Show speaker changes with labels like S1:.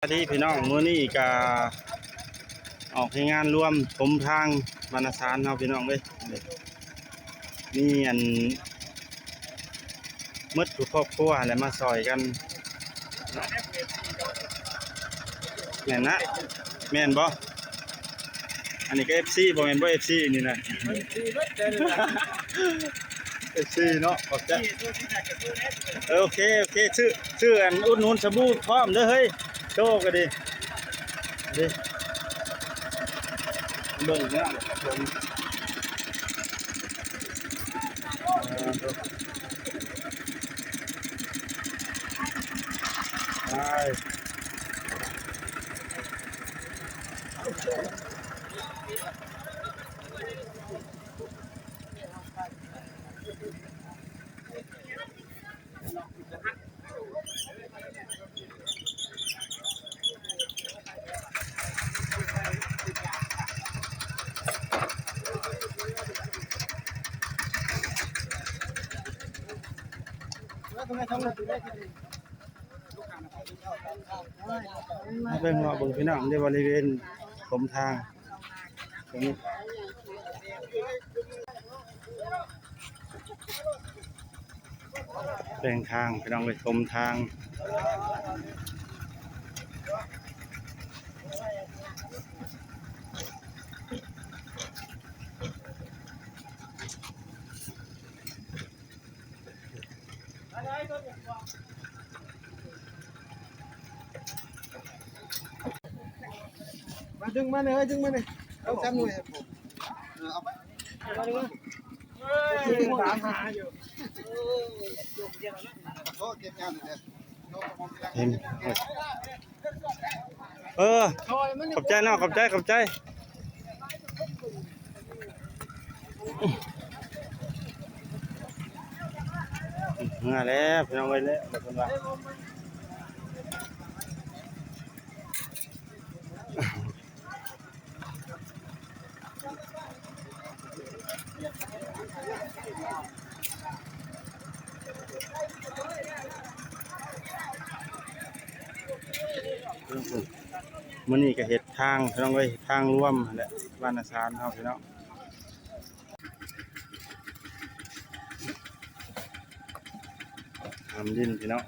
S1: สวัสดีพี่น้องมื้อนี้ก็ออกให้งานรวมถมทางบรรณสารเนาะพี่น้องเอ้ยนี่อันมืดทุกครอบครัวแล้วมาซอยกันแม่นนะแม่นบ่อันนี้ก็ FC บ่แม่นบ่ FC นี่นะ FC เนาะขอบใจโอเคชื่ออันอุดหนุนสบู่พร้อมเด้อเฮ้ยโชว์ก็ดีดิเบิ่งเนี่ยผมไปให้เบิ่งเนาะเบิ่งพี่น้องในบริเวณถมทางตรงนี้แบ่งทางพี่น้องไปถมทาง
S2: มาดึงมาเลยดึงมาเลยเอาจำหน่วยเอาไปมาดึงมาถามหาอยู่โอ้เก็บงานเลย
S1: เห็นขอบใจเนาะขอบใจมาแล้วพี่น้องไว้แล้วขอบคุณว่ามื้อนี้ก็เฮ็ดทางพี่น้องเอ้ยทางร่วมแหละบ้านนาซานเฮาพี่น้องทำดินพี่น้อง